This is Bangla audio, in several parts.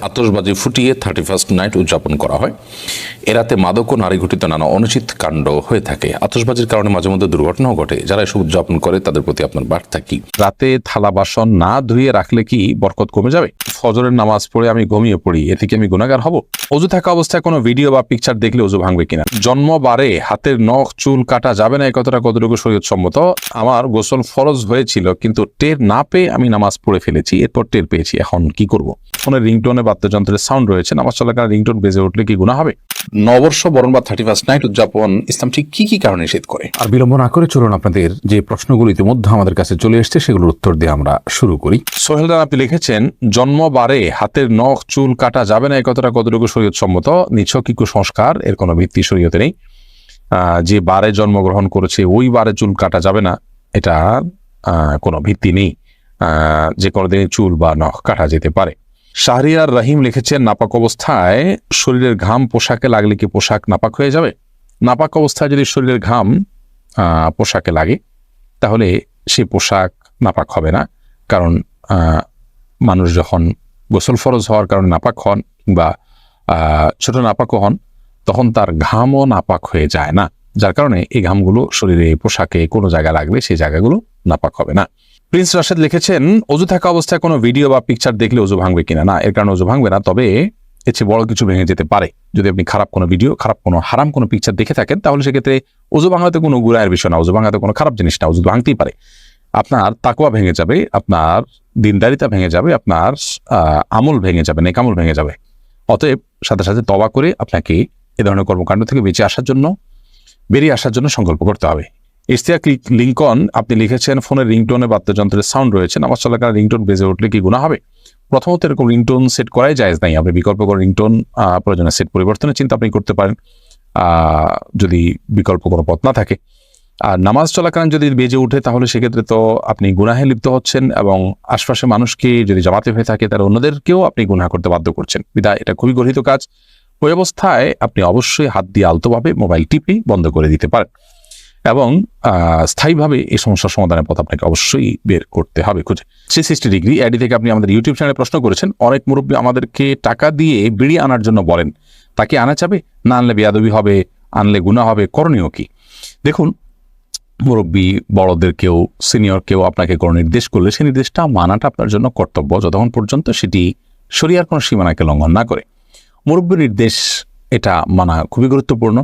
আতশবাজি ফুটিয়ে 31st নাইট উদযাপন করা হয়। এরাতে মাদক ও নারী ঘটিত নানা অনুচিত কাণ্ড হয়ে থাকে। আতশবাজির কারণে মাঝে মধ্যে দুর্ঘটনাও ঘটে। যারা এসব উদযাপন করে তাদের প্রতি আপনার বার্তা কি? রাতে থালা বাসন না ধুয়ে রাখলে কি বরকত কমে যাবে? ফজরের নামাজ পড়ে আমি ঘুমিয়ে পড়ি, এতে কি আমি গুনাহগার হব? অজু থাকা অবস্থায় কোনো ভিডিও বা পিকচার দেখলে অজু ভাঙবে কিনা? জন্মবারে হাতের নখ চুল কাটা যাবে না, এই কথাটা কতটুকু শরীয়তসম্মত? আমার গোসল ফরজ হয়েছিল কিন্তু টের না পেয়ে আমি নামাজ পড়ে ফেলেছি, এরপর টের পেয়েছি, এখন কি করব? ফোনের রিংটোনে বাদ্যযন্ত্রের সাউন্ড রয়েছে, নামাজ চলাকালীন রিংটোন বেজে উঠলে কি গুনাহ হবে? নববর্ষ বরণ বা 31st নাইট উদযাপন ইসলাম ঠিক কি কি কারণে নিষেধ করে? আর বিলম্ব না করে চলুন আপনাদের যে প্রশ্নগুলো ইতিমধ্যে আমাদের কাছে চলে এসেছে সেগুলোর উত্তর দিয়ে আমরা শুরু করি। সোহেলদান আপনি লিখেছেন, জন্মবারে হাতের নখ চুল কাটা যাবে না, এই কথাটা কতটুকু শরীয়তসম্মত? নিছক কি কুসংস্কার, এর কোনো ভিত্তি শরীয়তে নেই। যে বারে জন্মগ্রহণ করেছে ওই বারে চুল কাটা যাবে না, এটা কোনো ভিত্তি নেই। যে কোনো দিনই চুল বা নখ কাটা যেতে পারে। শাহরিয়ার রহিম লিখেছেন, নাপাক অবস্থায় শরীরের ঘাম পোশাকে লাগলে কি পোশাক নাপাক হয়ে যাবে? নাপাক অবস্থায় যদি শরীরের ঘাম পোশাকে লাগে তাহলে সেই পোশাক নাপাক হবে না। কারণ মানুষ যখন গোসল ফরজ হওয়ার কারণে নাপাক হন কিংবা ছোট নাপাকও হন, তখন তার ঘামও নাপাক হয়ে যায় না, যার কারণে এই ঘামগুলো শরীরে পোশাকে কোনো জায়গায় লাগলে সেই জায়গাগুলো নাপাক হবে না। প্রিন্স রাশেদ লিখেছেন, অজু থাকা অবস্থায় কোনো ভিডিও বা পিকচার দেখলে অজু ভাঙবে কিনা? না, এর কারণে অজু ভাঙবে না, তবে এর চেয়ে বড় কিছু ভেঙে যেতে পারে। যদি আপনি খারাপ কোনো ভিডিও, খারাপ কোনো হারাম কোনো পিকচার দেখে থাকেন, তাহলে সেক্ষেত্রে অজু ভাঙাতে কোনো গুনাহের বিষয় না, অজু ভাঙাতে কোনো খারাপ জিনিস না, অজু ভাঙতেই পারে। আপনার তাকওয়া ভেঙে যাবে, আপনার দিনদারিতা ভেঙে যাবে, আপনার আমল ভেঙে যাবে, নেক আমল ভেঙে যাবে। অতএব সাথে সাথে তওবা করে আপনাকে এ ধরনের কর্মকাণ্ড থেকে বেরিয়ে আসার জন্য সংকল্প করতে হবে। ইশতিয়াক লিঙ্কন আপনি লিখেছেন, ফোনের রিংটোনে বাদ্যযন্ত্রের সাউন্ড রয়েছে, নামাজ চলাকালীন রিংটোন বেজে উঠলে কি গুনাহ হবে? প্রথমত এরকম রিংটোন সেট করাই জায়েজ নাই। আপনি বিকল্প করে রিংটোন প্রয়োজনে সেট পরিবর্তনের চিন্তা আপনি করতে পারেন, যদি বিকল্প কোনো পথ না থাকে। আর নামাজ চলাকালীন যদি বেজে উঠে তাহলে সেক্ষেত্রে তো আপনি গুনাহে লিপ্ত হচ্ছেন, এবং আশপাশের মানুষকে যদি জামাতে হয়ে থাকে তাহলে অন্যদেরকেও আপনি গুনাহ করতে বাধ্য করছেন। বিধায় এটা খুবই গর্হিত কাজ। ওই অবস্থায় আপনি অবশ্যই হাত দিয়ে আলতোভাবে মোবাইল টিপে বন্ধ করে দিতে পারেন, এবং স্থায়ীভাবে এই সমস্যার সমাধানের পথ আপনাকে অবশ্যই বের করতে হবে খুঁজে। 360 ডিগ্রি এডি থেকে আপনি আমাদের ইউটিউব চ্যানেলে প্রশ্ন করেছেন, অনেক মুরব্বী আমাদেরকে টাকা দিয়ে বিড়ি আনার জন্য বলেন, তাকে আনা যাবে? না আনলে বেয়াদবি হবে, আনলে গুনাহ হবে, করণীয় কি? দেখুন, মুরব্বী বড়দের কেউ সিনিয়র কেউ আপনাকে কোনো নির্দেশ করলে সেই নির্দেশটা মানাটা আপনার জন্য কর্তব্য, যতক্ষণ পর্যন্ত সেটি শরিয়ার কোনো সীমানাকে লঙ্ঘন না করে। মুরব্বীর নির্দেশ এটা মানা খুবই গুরুত্বপূর্ণ,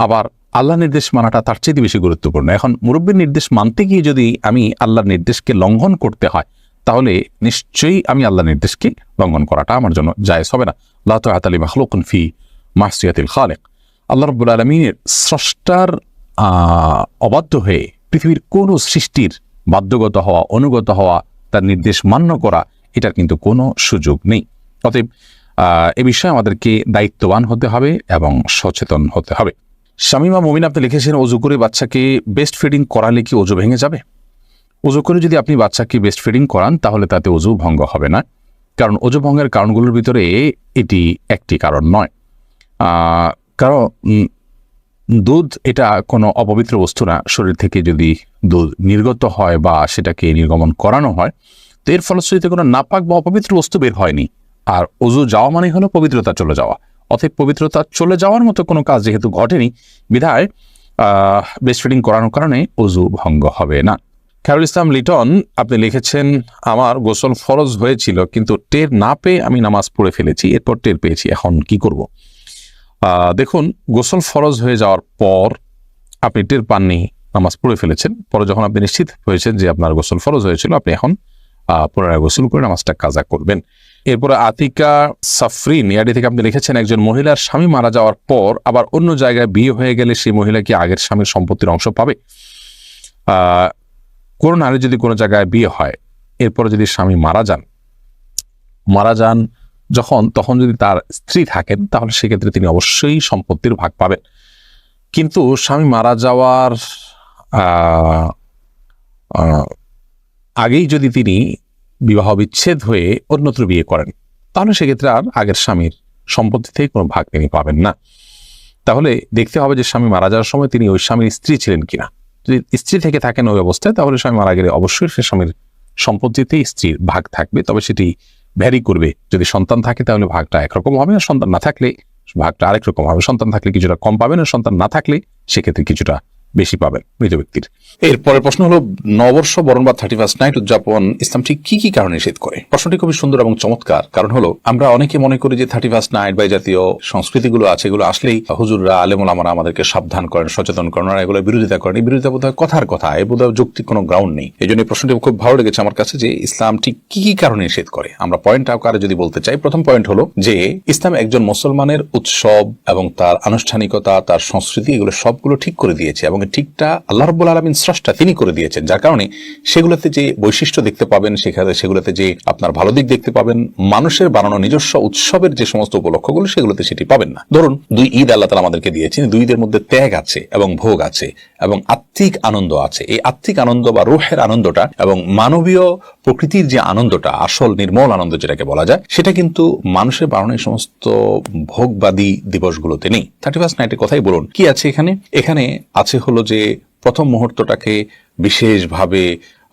আবার আল্লাহর নির্দেশ মানাটা তার চেয়ে বেশি গুরুত্বপূর্ণ। এখন মুরব্বীর নির্দেশ মানতে গিয়ে যদি আমি আল্লাহর নির্দেশকে লঙ্ঘন করতে হয়, তাহলে নিশ্চয়ই আমি আল্লাহর নির্দেশকে লঙ্ঘন করাটা আমার জন্য জায়েজ হবে না। লা তাআতা লি মাখলুকিন ফি মাসিয়াতিল খালিক। আল্লাহ রাব্বুল আলামিনের স্রষ্টার অবাধ্য হয়ে পৃথিবীর কোনো সৃষ্টির বাধ্যগত হওয়া, অনুগত হওয়া, তার নির্দেশ মান্য করা, এটার কিন্তু কোনো সুযোগ নেই। অতএব এ বিষয়ে আমাদেরকে দায়িত্ববান হতে হবে এবং সচেতন হতে হবে। শামিমা মুমিন আপনি লিখেছেন, অজু করে বাচ্চাকে বেস্ট ফিডিং করালে কি অজু ভেঙে যাবে? অজু করে যদি আপনি বাচ্চাকে বেস্ট ফিডিং করান তাহলে তাতে অজু ভঙ্গ হবে না, কারণ অজু ভঙ্গের কারণগুলোর ভিতরে এটি একটি কারণ নয়। কারণ দুধ এটা কোনো অপবিত্র বস্তু না। শরীর থেকে যদি দুধ নির্গত হয় বা সেটাকে নির্গমন করানো হয়, তো এর ফলশ্রুতিতে কোনো নাপাক বা অপবিত্র বস্তু বের হয়নি। আর অজু যাওয়া মানে হলো পবিত্রতা চলে যাওয়া। অতএব পবিত্রতা চলে যাওয়ার মতো কোনো কাজ যেহেতু ঘটেনি, বিধায় বেস্ট ফিডিং করানোর কারণে অজু ভঙ্গ হবে না। খায়রুল ইসলাম লিটন আপনি লিখেছেন, আমার গোসল ফরজ হয়েছিল কিন্তু টের না পেয়ে আমি নামাজ পড়ে ফেলেছি, এরপর টের পেয়েছি, এখন কি করব? দেখুন, গোসল ফরজ হয়ে যাওয়ার পর আপনি টের পাননি, নামাজ পড়ে ফেলেছেন, পরে যখন আপনি নিশ্চিত হয়েছেন যে আপনার গোসল ফরজ হয়েছিল, আপনি এখন পুনরায় গোসল করে নামাজটা কাজা করবেন। এরপরে আতিকা সাফরিন ইয়াডি থেকে আপনি লিখেছেন, একজন মহিলার স্বামী মারা যাওয়ার পর আবার অন্য জায়গায় বিয়ে হয়ে গেলে সেই মহিলা কি আগের স্বামীর সম্পত্তির অংশ পাবে? কোনো নারী যদি কোনো জায়গায় বিয়ে হয়, এরপরে যদি স্বামী মারা যান তখন যদি তার স্ত্রী থাকেন, তাহলে সেক্ষেত্রে তিনি অবশ্যই সম্পত্তির ভাগ পাবেন। কিন্তু স্বামী মারা যাওয়ার আগেই যদি তিনি বিবাহ বিচ্ছেদ হয়ে অন্যত্র বিয়ে করেন, তাহলে সেক্ষেত্রে আর আগের স্বামীর সম্পত্তি থেকে কোনো ভাগ তিনি পাবেন না। তাহলে দেখতে হবে যে স্বামী মারা যাওয়ার সময় তিনি ওই স্বামীর স্ত্রী ছিলেন কিনা। যদি স্ত্রী থেকে থাকেন ওই অবস্থায়, তাহলে স্বামী মারা গেলে অবশ্যই সে স্বামীর সম্পত্তিতে স্ত্রীর ভাগ থাকবে, তবে সেটি ভ্যারি করবে। যদি সন্তান থাকে তাহলে ভাগটা একরকম হবে, আর সন্তান না থাকলে ভাগটা আরেক রকম হবে। সন্তান থাকলে কিছুটা কম পাবেন, আর সন্তান না থাকলে সেক্ষেত্রে কিছুটা বেশি পাবেন মৃত ব্যক্তির। এরপরের প্রশ্ন হলো, নববর্ষ বরণ বা 31st নাইট উদযাপন ইসলাম ঠিক কি কি কারণে নিষেধ করে? প্রশ্নটি খুবই সুন্দর এবং চমৎকার। কারণ হলো, আমরা অনেকে মনে করি যে 31st নাইট বা জাতীয় সংস্কৃতিগুলো আছে, এগুলো আসলেই হুজুররা আলেম ওলামারা আমাদেরকে সাবধান করেন, সচেতন করেন, আর এগুলো বিরোধিতা করেন। এই বিরোধিতা বোধহয় কথার কথা, এ বোধহয় যৌক্তিক কোনো গ্রাউন্ড নেই। এই জন্য এই প্রশ্নটি খুব ভালো লেগেছে আমার কাছে, যে ইসলাম ঠিক কি কি কারণে নিষেধ করে। আমরা পয়েন্ট আকারে যদি বলতে চাই, প্রথম পয়েন্ট হলো যে ইসলাম একজন মুসলমানের উৎসব এবং তার আনুষ্ঠানিকতা, তার সংস্কৃতি, এগুলো সবগুলো ঠিক করে দিয়েছে, এবং ঠিকটা আল্লাহ রাব্বুল আলামিন স্রষ্টা তিনি করে দিয়েছেন। যার কারণে সেগুলোতে যে বৈশিষ্ট্য দেখতে পাবেন, সেগুলোতে যে আপনার ভালো দিক দেখতে পাবেন, মানুষের বানানো নিজস্ব উৎসবের যে সমস্ত উপলক্ষগুলো সেগুলোতে সেটি পাবেন না। ধরুন 2 ঈদ আল্লাহ তাআলা আমাদেরকে দিয়েছেন, 2 ঈদের মধ্যে ত্যাগ আছে এবং ভোগ আছে এবং আত্মিক আনন্দ আছে। এই আত্মিক আনন্দ বা রূহের আনন্দটা এবং মানবীয় প্রকৃতির যে আনন্দটা, আসল নির্মল আনন্দ যেটাকে বলা যায়, সেটা কিন্তু মানুষের বানানো এই সমস্ত ভোগবাদী দিবসগুলোতে নেই। 31st নাইটের কথাই বলুন, কি আছে এখানে? এখানে আছে হলো যে প্রথম মুহূর্তটাকে বিশেষভাবে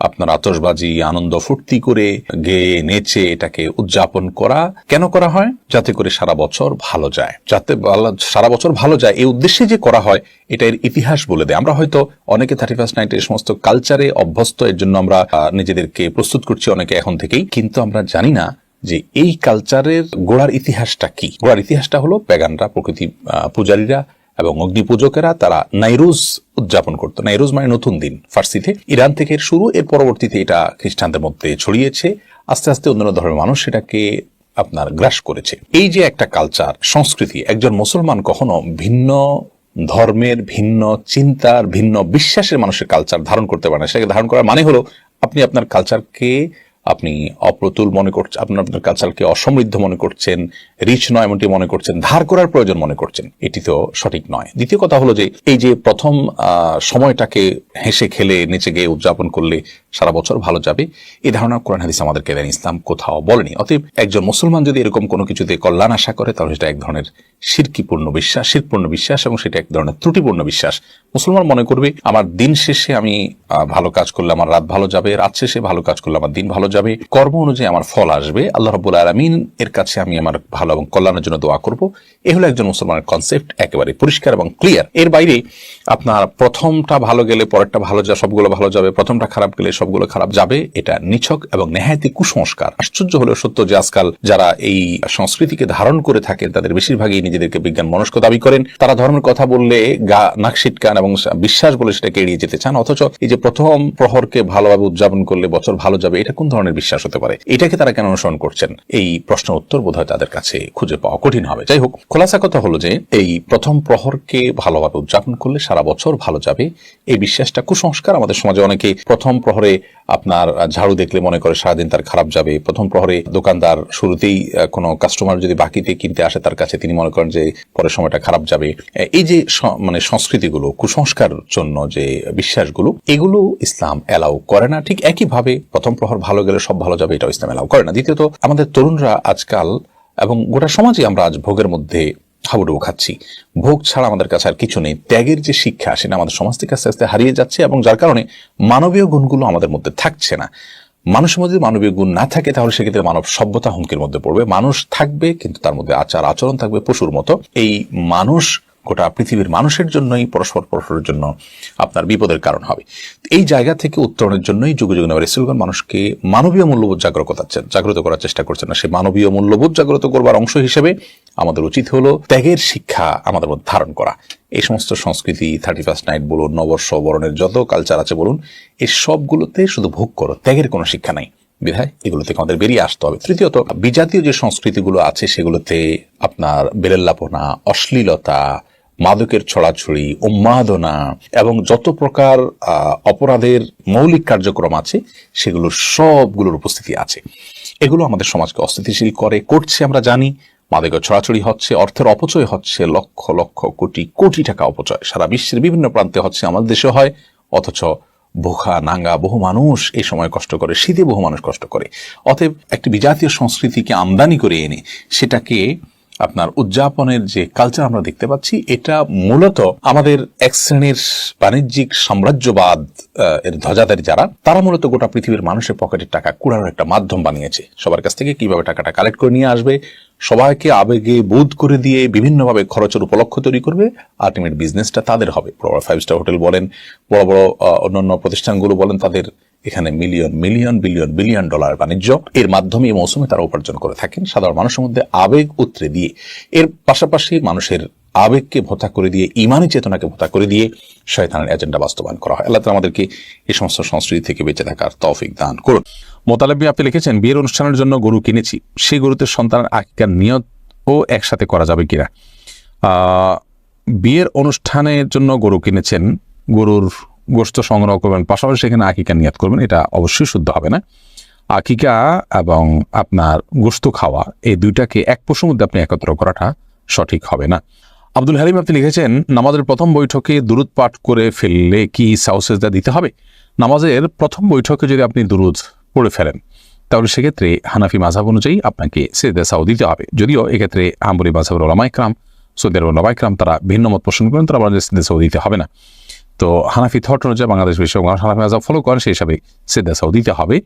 আপনার আতশবাজি, আনন্দ ফুর্তি করে গেয়ে নেচে এটাকে উদযাপন করা। কেন করা হয়? যাতে করে সারা বছর ভালো যায়, যাতে সারা বছর ভালো যায়, এই উদ্দেশ্যে যে করা হয়, এটা এর ইতিহাস বলে দেয়। আমরা হয়তো অনেকে 31st নাইট এর সমস্ত কালচারে অভ্যস্ত, এর জন্য আমরা নিজেদেরকে প্রস্তুত করছি অনেকে এখন থেকেই, কিন্তু আমরা জানি না যে এই কালচারের গোড়ার ইতিহাসটা কি। গোড়ার ইতিহাসটা হলো প্যাগানরা, প্রকৃতি পূজারীরা এবং অগ্নি পূজকেরা, তারা নাইরুজ উদযাপন করতো। নাইরুজ মানে নতুন দিন ফার্সিতে। ইরান থেকে শুরু, এর পরবর্তীতে এটা খ্রিস্টানদের মধ্যে ছড়িয়েছে, আস্তে আস্তে অন্যান্য ধর্মের মানুষ সেটাকে আপনার গ্রাস করেছে। এই যে একটা কালচার, সংস্কৃতি, একজন মুসলমান কখনো ভিন্ন ধর্মের, ভিন্ন চিন্তার, ভিন্ন বিশ্বাসের মানুষের কালচার ধারণ করতে পারে না। সেটাকে ধারণ করার মানে হলো, আপনি আপনার কালচারকে আপনি অপ্রতুল মনে করছেন, আপনার কালচারকে অসমৃদ্ধ মনে করছেন, রিচ নয় এমনটি মনে করছেন, ধার করার প্রয়োজন মনে করছেন, এটি তো সঠিক নয়। দ্বিতীয় কথা হলো যে এই যে প্রথম সময়টাকে হেসে খেলে নেচে গিয়ে উদযাপন করলে সারা বছর ভালো যাবে, এই ধারণা কোরআন হাদিস আমাদেরকে দেন, ইসলাম কোথাও বলেনি। অতএব একজন মুসলমান যদি এরকম কোনো কিছুতে কল্যাণ আশা করে, তাহলে সেটা এক ধরনের শিরকিপূর্ণ বিশ্বাস, শিরকপূর্ণ বিশ্বাস, এবং সেটা এক ধরনের ত্রুটিপূর্ণ বিশ্বাস। মুসলমান মনে করবে আমার দিন শেষে আমি ভালো কাজ করলে আমার রাত ভালো যাবে, রাত শেষে ভালো কাজ করলে আমার দিন ভালো যাবে, কর্ম অনুযায়ী আমার ফল আসবে, আল্লাহ রাব্বুল আলামিন এর কাছে আমি আমার ভালো এবং কল্যাণের জন্য দোয়া করব। এ হলো একজন মুসলমানের কনসেপ্ট, একেবারে পরিষ্কার এবং ক্লিয়ার। এর বাইরে আপনার প্রথমটা ভালো গেলে পরেরটা ভালো যাবে, সবগুলো ভালো যাবে, প্রথমটা খারাপ গেলে সবগুলো খারাপ যাবে, এটা নিছক এবং নেহায়েতি কুসংস্কার। আশ্চর্য হলেও সত্য যে আজকাল যারা এই সংস্কৃতিকে ধারণ করে থাকেন, তাদের বেশিরভাগই নিজেদেরকে বিজ্ঞান মনস্ক দাবি করেন। তারা ধর্মের কথা বললে নাক সিটকান এবং বিশ্বাস বলে সেটাকে এড়িয়ে যেতে চান। অথচ এই যে প্রথম প্রহরকে ভালোভাবে উদযাপন করলে বছর ভালো যাবে, এটা কোন ধরনের বিশ্বাস হতে পারে? এটাকে তারা কেন অনুসরণ করছেন? এই প্রশ্নের উত্তর বোধহয় তাদের কাছে খুঁজে পাওয়া কঠিন হবে। যাই হোক, খোলাসা কথা হলো যে এই প্রথম প্রহরকে ভালোভাবে উদযাপন করলে সারা বছর ভালো যাবে, এই বিশ্বাসটা কুসংস্কার। আমাদের সমাজে অনেকে প্রথম প্রহরে আপনার ঝাড়ু দেখলে মনে করে সারাদিন তার খারাপ যাবে। প্রথম প্রহরে দোকানদার শুরুতেই কোনো কাস্টমার যদি বাকিতে কিনতে আসে তার কাছে, তিনি মনে করেন যে পরের সময়টা খারাপ যাবে। এই যে মানে সংস্কৃতিগুলো, কুসংস্কার জন্য যে বিশ্বাসগুলো, এগুলো ইসলাম এলাও করে না। ঠিক একইভাবে প্রথম প্রহর ভালো গেলে সব ভালো যাবে, এটাও ইসলাম এলাও করে না। দ্বিতীয়ত, আমাদের তরুণরা আজকাল এবং গোটা সমাজে আমরা আজ ভোগের মধ্যে হাবুডুবু খাচ্ছি। ভোগ ছাড়া আমাদের কাছে আর কিছু নেই। ত্যাগের যে শিক্ষা, সেটা আমাদের সমাজ থেকে আস্তে আস্তে হারিয়ে যাচ্ছে, এবং যার কারণে মানবীয় গুণগুলো আমাদের মধ্যে থাকছে না। মানুষের মধ্যে মানবীয় গুণ না থাকে, তাহলে সেক্ষেত্রে মানব সভ্যতা হুমকির মধ্যে পড়বে। মানুষ থাকবে, কিন্তু তার মধ্যে আচার আচরণ থাকবে পশুর মতো। এই মানুষ গোটা পৃথিবীর মানুষের জন্যই, পরস্পরের জন্য আপনার বিপদের কারণ হবে। এই জায়গা থেকে উত্তরণের জন্যই যুগে যুগে নবী রাসূলগণ মানুষকে মানবীয় মূল্যবোধ জাগ্রত করার চেষ্টা করছেন না। সেই মানবীয় মূল্যবোধ জাগ্রত করবার অংশ হিসেবে আমাদের উচিত হলো ত্যাগের শিক্ষা আমাদের মধ্যে ধারণ করা। এই সমস্ত সংস্কৃতি, 31st নাইট বলুন, নববর্ষ বরণের যত কালচার আছে বলুন, এই সবগুলোতে শুধু ভোগ করো, ত্যাগের কোনো শিক্ষা নাই। বিধায় এগুলো থেকে আমাদের বেরিয়ে আসতে হবে। তৃতীয়ত, বিজাতীয় যে সংস্কৃতিগুলো আছে সেগুলোতে আপনার বেলেল্লাপনা, অশ্লীলতা, মাদকের ছড়াছড়ি, উন্মাদনা এবং যত প্রকার অপরাধের মৌলিক কার্যক্রম আছে, সেগুলো সবগুলোর উপস্থিতি আছে। এগুলো আমাদের সমাজকে অস্থিতিশীল করছে আমরা জানি। মাদকের ছড়াছড়ি হচ্ছে, অর্থের অপচয় হচ্ছে, লক্ষ লক্ষ কোটি কোটি টাকা অপচয় সারা বিশ্বের বিভিন্ন প্রান্তে হচ্ছে, আমাদের দেশে হয়। অথচ ভোখা নাঙ্গা বহু মানুষ এই সময় কষ্ট করে, শীতে বহু মানুষ কষ্ট করে। অতএব একটি বিজাতীয় সংস্কৃতিকে আমদানি করে এনে সেটাকে আপনার উদযাপনের যে কালচার আমরা দেখতে পাচ্ছি, এটা মূলত আমাদের এক শ্রেণীর বাণিজ্যিক সাম্রাজ্যবাদ এর ধ্বজাধারী যারা, তারা মূলত গোটা পৃথিবীর মানুষের পকেটের টাকা কুড়ানোর একটা মাধ্যম বানিয়েছে। সবার কাছ থেকে কিভাবে টাকাটা কালেক্ট করে নিয়ে আসবে, সবাইকে আবেগে বোধ করে দিয়ে বিভিন্নভাবে খরচের উপলক্ষ তৈরি করবে, আলটিমেট বিজনেসটা তাদের হবে। বড় বড় 5 স্টার হোটেল বলেন, বড় বড় অন্যান্য প্রতিষ্ঠানগুলো বলেন, তাদের এখানে million million billion billion dollar বাণিজ্য এর মাধ্যমে এই মৌসুমে তারা উপার্জন করে থাকেন, সাধারণ মানুষের মধ্যে আবেগ উতরে দিয়ে। এর পাশাপাশি মানুষের আবেগকে ভোতা করে দিয়ে, ইমানি চেতনাকে ভোতা করে দিয়ে শয়তানের এজেন্ডা বাস্তবায়ন করা হয়। আল্লাহ তাআলা আমাদেরকে এই সমস্ত সংস্কৃতি থেকে বেঁচে থাকার তৌফিক দান করুন। মোতালেব আপনি লিখেছেন, বিয়ের অনুষ্ঠানের জন্য গরু কিনেছি, সেই গরুতে সন্তানের আকিকার নিয়ত ও একসাথে করা যাবে কিনা? বিয়ের অনুষ্ঠানের জন্য গরু কিনেছেন, গরুর গোশত সংগ্রহ করবেন, পাশাপাশি সেখানে আকিকা নিয়াত করবেন, এটা অবশ্যই শুদ্ধ হবে না। আকিকা এবং আপনার গোশত খাওয়া এই দুইটাকে এক পশুর মধ্যে আপনি একত্র করাটা সঠিক হবে না। আব্দুল হালিম আপনি লিখেছেন, নামাজের প্রথম বৈঠকে দুরুদ পাঠ করে ফেললে কি সাও সেজদা দিতে হবে? নামাজের প্রথম বৈঠকে যদি আপনি দুরুদ পড়ে ফেলেন, তাহলে সেক্ষেত্রে হানাফি মাযহাব অনুযায়ী আপনাকে সেজদা সাও দিতে হবে। যদিও এক্ষেত্রে হাম্বলী মাযহাবের উলামা ইকরাম, সৌদি আরবের উলামা ইকরাম তারা ভিন্ন মত পোষণ করেন, তারা বলেন সেজদা সাও দিতে হবে না। তো হানাফি থট অনুযায়ী বাংলাদেশ বিষয় হানাফি মাযহাব ফলো করেন, সেই হিসাবে সেজদা সাও দিতে হবে।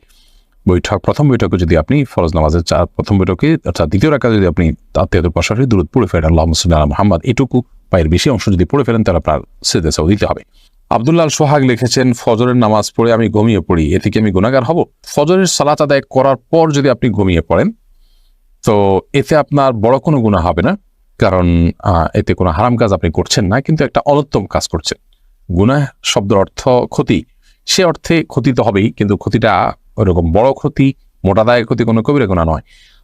প্রথম বৈঠকে যদি আপনি ফরজ নামাজের প্রথম বৈঠকে অর্থাৎ দ্বিতীয় রাকাতে যদি আপনি আত্মীয়দের পাশাপাশি দুরূদ পড়ে ফেলেন, আল্লাহুম্মা সাল্লি আলা মুহাম্মদ, এটুকু পায়ের বেশি অংশ যদি পড়ে ফেলেন, তাহলে আপনার সেজদা সাও দিতে হবে। আব্দুল্লাহ সোহাগ লিখেছেন, ফজরের নামাজ পড়ে আমি ঘুমিয়ে পড়ি, এতে কি আমি গুনাহগার হব? ফজরের সালাত আদায় করার পর যদি আপনি ঘুমিয়ে পড়েন, তো এতে আপনার বড় কোনো গুনাহ হবে না, কারণ এতে কোনো হারাম কাজ আপনি করছেন না, কিন্তু একটা অনুত্তম কাজ করছেন। গুনাহ শব্দের অর্থ ক্ষতি, সে অর্থে ক্ষতি তো হবেই, কিন্তু ক্ষতিটা ওইরকম বড় ক্ষতি, মোটা দায়ের ক্ষতি, কোনো কবিরা গুনাহ নয়।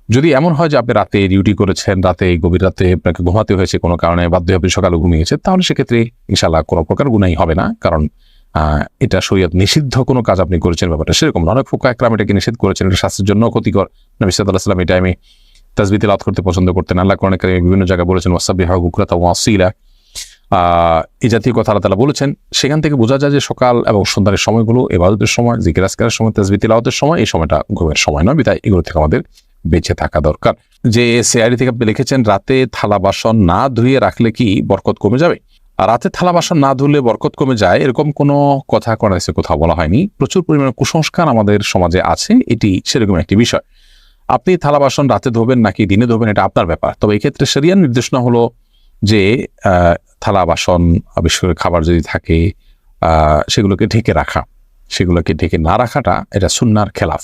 যদি এমন হয় যে আপনি রাতে ডিউটি করেছেন, রাতে গভীর রাতে আপনাকে ঘুমাতে হয়েছে কোনো কারণে, বাধ্য হয়ে আপনি সকালে ঘুমিয়েছেন, তাহলে সেক্ষেত্রে ইনশাআল্লাহ কোনো প্রকার গুনাহই হবে না, কারণ এটা শরীয়ত নিষিদ্ধ কোনো কাজ আপনি করেছেন, ব্যাপারটা সেরকম নয়। অনেক ফুকাহা ইকরাম এটাকে নিষেধ করেছেন, এটা স্বাস্থ্যের জন্য ক্ষতিকর। নবী সাল্লাল্লাহু আলাইহি ওয়াসাল্লাম এই টাইমে তাসবিহ তিলাওয়াত করতে পছন্দ করতেন। আল্লাহ কোরআনে কারীমে বিভিন্ন জায়গায় বলেছেন, ওয়াসাব্বিহু বুকরাতাও ওয়া আসীলা, এই জাতীয় কথা আল্লাহ তাআলা বলেছেন। সেখান থেকে বোঝা যায় যে সকাল এবং সন্ধ্যার সময়গুলো ইবাদতের সময়, জিকির আজকারের সময়, তাসবিহ তিলাওয়াতের সময়, এই সময়টা ঘুমের সময় নয়, বিধায় এগুলো থেকে আমাদের বেঁচে থাকা দরকার। যে সিআইডি থেকে আপনি লিখেছেন, রাতে থালা বাসন না ধুয়ে রাখলে কি বরকত কমে যাবে? রাতে থালা বাসন না ধুলে বরকত কমে যায় এরকম কোনো কথা কোরআনে কোথাও বলা হয়নি। প্রচুর পরিমাণে কুসংস্কার আমাদের সমাজে আছে, এটি সেরকম একটি বিষয়। আপনি থালা বাসন রাতে ধোবেন নাকি দিনে ধোবেন, এটা আপনার ব্যাপার। তবে এই ক্ষেত্রে শরিয়ার নির্দেশনা হলো যে থালা বাসন, বিশেষ করে খাবার যদি থাকে, সেগুলোকে ঢেকে রাখা, সেগুলোকে ঢেকে না রাখাটা এটা সুন্নাহর খেলাফ।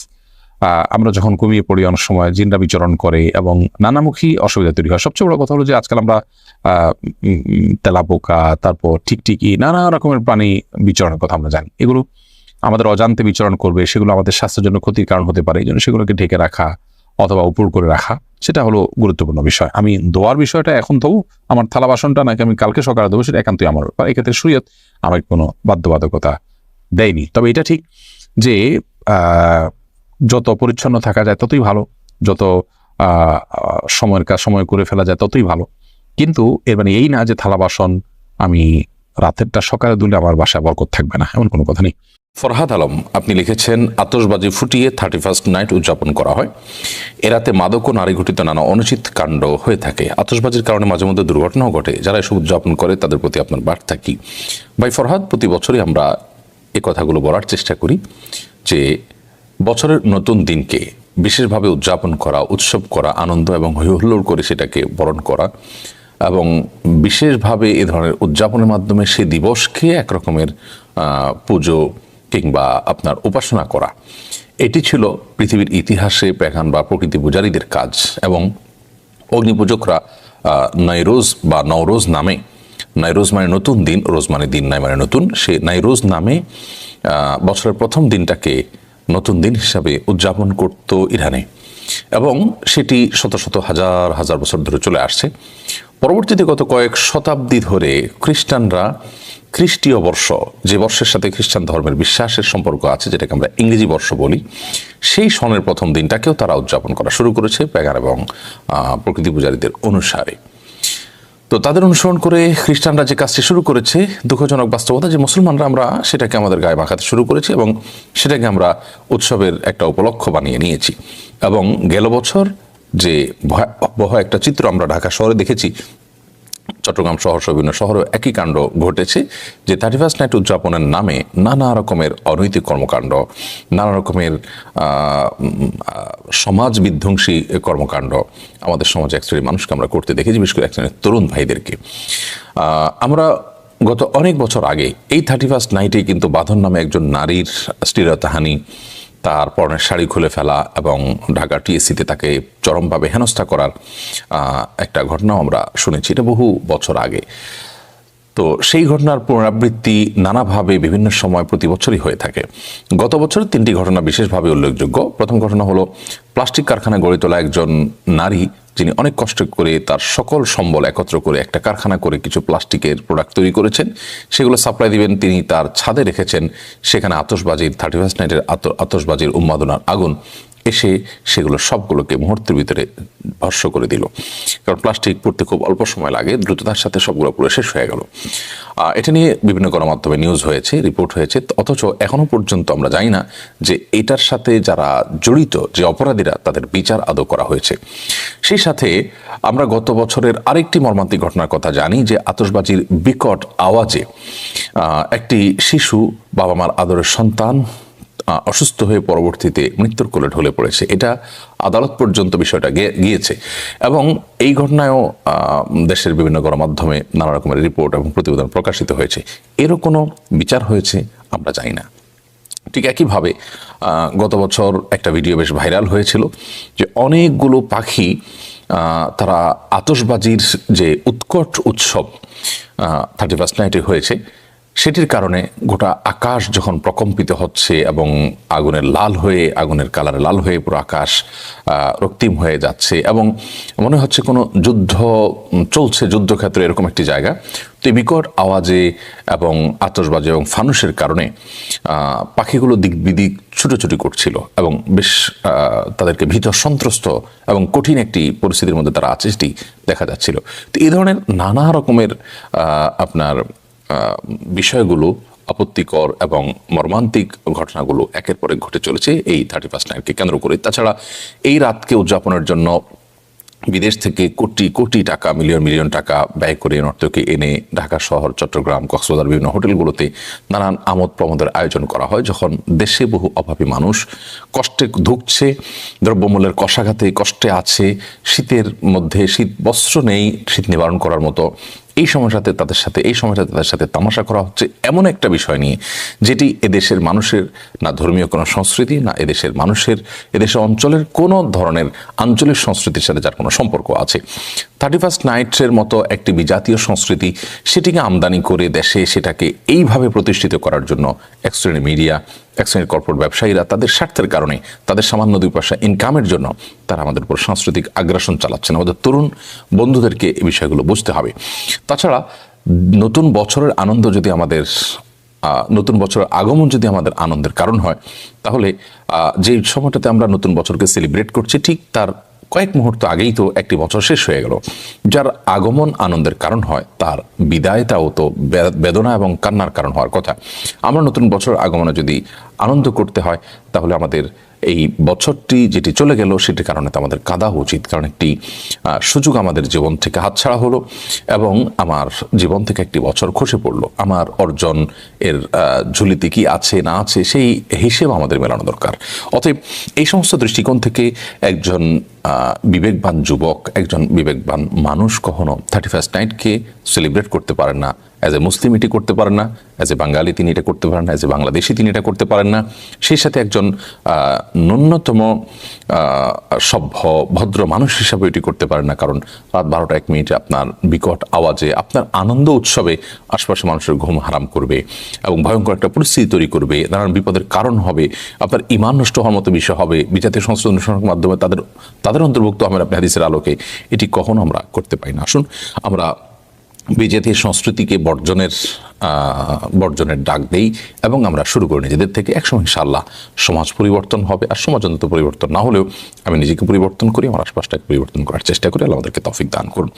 আমরা যখন ঘুমিয়ে পড়ি, অনেক সময় জিনরা বিচরণ করে এবং নানামুখী অসুবিধা তৈরি হয়। সবচেয়ে বড় কথা হলো যে আজকাল আমরা তেলাপোকা, তারপর টিকটিকি, নানা রকমের প্রাণী বিচরণের কথা আমরা জানি। এগুলো আমাদের অজান্তে বিচরণ করবে, সেগুলো আমাদের স্বাস্থ্যের জন্য ক্ষতির কারণ হতে পারে। এই জন্য সেগুলোকে ঢেকে রাখা অথবা উপর করে রাখা, সেটা হলো গুরুত্বপূর্ণ বিষয়। আমি দোয়ার বিষয়টা এখন তো আমার থালা বাসনটা নাকি আমি কালকে সকালে দেবো, সেটা একান্তই আমার ব্যাপার। এক্ষেত্রে শরীয়ত আমাকে কোনো বাধ্যবাধকতা দেয়নি। তবে এটা ঠিক যে যত পরিচ্ছন্ন থাকা যায় ততই ভালো, যত সময়ের কাজ সময় করে ফেলা যায় ততই ভালো। কিন্তু এর মানে এই না যে থালা বাসন আমি রাতেরটা সকালে ধুলে আমার বাসায় বরকত থাকবে না, এমন কোনো কথা নেই। ফরহাদ আলম আপনি লিখেছেন, আতশবাজি ফুটিয়ে 31st নাইট উদযাপন করা হয়, এরাতে মাদক ও নারী ঘটিত নানা অনুচিত কাণ্ড হয়ে থাকে। আতশবাজির কারণে মাঝে মধ্যে দুর্ঘটনাও ঘটে, যারা এসব উদযাপন করে তাদের প্রতি আপনার বার্তা কি? ভাই ফরহাদ, প্রতি বছরই আমরা এই কথাগুলো বলার চেষ্টা করি যে বছরের নতুন দিনকে বিশেষভাবে উদযাপন করা, উৎসব করা, আনন্দ এবং হৈহুল্লোড় করে সেটাকে বরণ করা এবং বিশেষভাবে এ ধরনের উদযাপনের মাধ্যমে সে দিবসকে একরকমের পুজো কিংবা আপনার উপাসনা করা, এটি ছিল পৃথিবীর ইতিহাসে প্যাগান বা প্রকৃতি পূজারীদের কাজ। এবং অগ্নিপূজকরা নাইরোজ বা নওরোজ নামে, নাইরোজ মানে নতুন দিন, রোজ মানে দিন নাই মানে নতুন, সে নাইরোজ নামে বছরের প্রথম দিনটাকে নতুন দিন হিসাবে উদযাপন করত ইরানে, এবং সেটি শত শত হাজার হাজার বছর ধরে চলে আসছে। পরবর্তীতে গত কয়েক শতাব্দী ধরে খ্রিস্টানরা খ্রিস্টীয় বর্ষ, যে বর্ষের সাথে খ্রিস্টান ধর্মের বিশ্বাসের সম্পর্ক আছে, যেটাকে আমরা ইংরেজি বর্ষ বলি, সেই সনের প্রথম দিনটাকেও তারা উদযাপন করা শুরু করেছে প্যাগান এবং প্রকৃতি পূজারীদের অনুসারে। তো তাদের অনুসরণ করে খ্রিস্টানরা যে কাজটি শুরু করেছে, দুঃখজনক বাস্তবতা যে মুসলমানরা আমরা সেটাকে আমাদের গায়ে মাখাতে শুরু করেছি এবং সেটাকে আমরা উৎসবের একটা উপলক্ষ বানিয়ে নিয়েছি। এবং গেল বছর যে ভয়াবহ একটা চিত্র আমরা ঢাকা শহরে দেখেছি, চট্টগ্রাম শহর সহ বিভিন্ন শহরেও একই কাণ্ড ঘটেছে, যে 31st নাইট উদযাপনের নামে নানা রকমের অনৈতিক কর্মকাণ্ড, নানা রকমের সমাজ বিধ্বংসী কর্মকাণ্ড আমাদের সমাজে এক শ্রেণীর মানুষকে আমরা করতে দেখেছি, বিশেষ করে এক শ্রেণীর তরুণ ভাইদেরকে। আমরা গত অনেক বছর আগে এই 31st নাইটে কিন্তু বাঁধন নামে একজন নারীর শ্লীলতাহানি, তার পরনের শাড়ি খুলে ফেলা এবং ঢাকা টিএসসিতে তাকে চরমভাবে হেনস্থা করার একটা ঘটনাও আমরা শুনেছি, এটা বহু বছর আগে। তো সেই ঘটনার পুনরাবৃত্তি নানাভাবে বিভিন্ন সময় প্রতি বছরই হয়ে থাকে। গত বছর 3টি ঘটনা বিশেষভাবে উল্লেখযোগ্য। প্রথম ঘটনা হলো প্লাস্টিক কারখানা গড়ে তোলা একজন নারী, যিনি অনেক কষ্ট করে তার সকল সম্বল একত্র করে একটা কারখানা করে কিছু প্লাস্টিকের প্রোডাক্ট তৈরি করেছেন, সেগুলো সাপ্লাই দিবেন। তিনি তার ছাদে রেখেছেন, সেখানে আতশবাজির 31st নাইটের আতশবাজির উন্মাদনার আগুন এসে সেগুলো সবগুলোকে মুহূর্তের ভিতরে ভস্ম করে দিল। কারণ প্লাস্টিক পড়তে খুব অল্প সময় লাগে, দ্রুততার সাথে সবগুলো পুরো শেষ হয়ে গেল। এটা নিয়ে বিভিন্ন গণমাধ্যমে নিউজ হয়েছে, রিপোর্ট হয়েছে, অথচ এখনো পর্যন্ত আমরা জানি না যে এটার সাথে যারা জড়িত, যে অপরাধীরা, তাদের বিচার আদৌ করা হয়েছে। সেই সাথে আমরা গত বছরের আরেকটি মর্মান্তিক ঘটনার কথা জানি, যে আতশবাজির বিকট আওয়াজে একটি শিশু, বাবা মার আদরের সন্তান, অসুস্থ হয়ে পরবর্তীতে মৃত্যুর কোলে ঢলে পড়েছে। এটা আদালত পর্যন্ত বিষয়টা গিয়েছে এবং এই ঘটনায়ও দেশের বিভিন্ন গণমাধ্যমে নানা রকমের রিপোর্ট এবং প্রতিবেদন প্রকাশিত হয়েছে। এরও কোনো বিচার হয়েছে আমরা জানি না। ঠিক একইভাবে গত বছর একটা ভিডিও বেশ ভাইরাল হয়েছিল, যে অনেকগুলো পাখি তারা আতশবাজির যে উৎকট উৎসব 31st নাইটে হয়েছে, সেটির কারণে গোটা আকাশ যখন প্রকম্পিত হচ্ছে এবং আগুনের কালারে লাল হয়ে পুরো আকাশ রক্তিম হয়ে যাচ্ছে এবং মনে হচ্ছে কোনো যুদ্ধ চলছে, যুদ্ধক্ষেত্র এরকম একটি জায়গা। তো এই বিকট আওয়াজে এবং আতশবাজি এবং ফানুসের কারণে পাখিগুলো দিক বিদিক ছুটোছুটি করছিল এবং বেশ তাদেরকে ভীত সন্ত্রস্ত এবং কঠিন একটি পরিস্থিতির মধ্যে তারা আছে সেটি দেখা যাচ্ছিল। তো এই ধরনের নানা রকমের আপনার বিষয়গুলো, আপত্তিকর এবং মর্মান্তিক ঘটনাগুলো একের পর এক ঘটে চলেছে এই 31st নাইটকে কেন্দ্র করে। তাছাড়া এই রাতকে উদযাপনের জন্য বিদেশ থেকে কোটি কোটি টাকা, মিলিয়ন মিলিয়ন টাকা ব্যয় করে নর্তকী এনে ঢাকা শহর, চট্টগ্রাম, কক্সবাজার বিভিন্ন হোটেলগুলোতে নানান আমোদ প্রমোদের আয়োজন করা হয়, যখন দেশে বহু অভাবী মানুষ কষ্টে ধুঁকছে, দ্রব্যমূল্যের কষাঘাতে কষ্টে আছে, শীতের মধ্যে শীত বস্ত্র নেই শীত নিবারণ করার মতো। এই সময়টাতে তাদের সাথে তামাশা করা হচ্ছে এমন একটা বিষয় নিয়ে, যেটি এদেশের মানুষের না ধর্মীয় কোনো সংস্কৃতি, না এদেশের অঞ্চলের কোনো ধরনের আঞ্চলিক সংস্কৃতির সাথে যার কোনো সম্পর্ক আছে। 31st নাইটের মতো একটি বিজাতীয় সংস্কৃতি, সেটিকে আমদানি করে দেশে সেটাকে এইভাবে প্রতিষ্ঠিত করার জন্য এক শ্রেণীর মিডিয়া, এক শ্রেণীর কর্পোরেট ব্যবসায়ীরা তাদের স্বার্থের কারণে, তাদের সামান্য 2 পয়সা ইনকামের জন্য তারা আমাদের উপর সাংস্কৃতিক আগ্রাসন চালাচ্ছেন। আমাদের তরুণ বন্ধুদেরকে এই বিষয়গুলো বুঝতে হবে। তাছাড়া নতুন বছরের আগমন যদি আমাদের আনন্দের কারণ হয়, তাহলে যে সময়টাতে আমরা নতুন বছরকে সেলিব্রেট করছি, ঠিক তার কয়েক মুহূর্ত আগেই তো একটি বছর শেষ হয়ে গেল। যার আগমন আনন্দের কারণ হয়, তার বিদায়টাও তো বেদনা এবং কান্নার কারণ হওয়ার কথা। আমরা নতুন বছর আগমনে যদি আনন্দ করতে হয়, তাহলে আমাদের এই বছরটি যেটি চলে গেল সেটির কারণে তো আমাদের কাঁদা উচিত, কারণ একটি সুযোগ আমাদের জীবন থেকে হাতছাড়া হলো এবং আমার জীবন থেকে একটি বছর খসে পড়লো। আমার অর্জন এর ঝুলিতে কি আছে না আছে সেই হিসেব আমাদের মেলানো দরকার। অতএব এই সমস্ত দৃষ্টিকোণ থেকে একজন বিবেকবান যুবক, একজন বিবেকবান মানুষ কখনো 31st নাইটকে সেলিব্রেট করতে পারেন না। অ্যাজ এ মুসলিম এটি করতে পারেন না, অ্যাজ এ বাঙালি তিনি এটা করতে পারেন না, অ্যাজ এ বাংলাদেশি তিনি এটা করতে পারেন না। সেই সাথে একজন ন্যূনতম সভ্য ভদ্র মানুষ হিসাবে এটি করতে পারেন না, কারণ রাত 12টা 1 মিনিটে আপনার বিকট আওয়াজে আপনার আনন্দ উৎসবে আশপাশে মানুষের ঘুম হারাম করবে এবং ভয়ঙ্কর একটা পরিস্থিতি তৈরি করবে, নানান বিপদের কারণ হবে, আপনার ঈমান নষ্ট হওয়ার মতো বিষয় হবে। বিজাতীয় সংস্কৃতি অনুসরণের মাধ্যমে তাদের অন্তর্ভুক্ত হবেন আপনি হাদিসের আলোকে, এটি কখনো আমরা করতে পারি না। আসুন আমরা বিজাতীয় সংস্কৃতিকে বর্জনের ডাক দেই এবং আমরা শুরু করি নিজেদের থেকে। একসময় ইনশাআল্লাহ সমাজ পরিবর্তন হবে, আর সমাজ অন্তত পরিবর্তন না হলেও আমি নিজেকে পরিবর্তন করি, আমার আশপাশটাকে পরিবর্তন করার চেষ্টা করি। আল্লাহ আমাদেরকে তৌফিক দান করুন।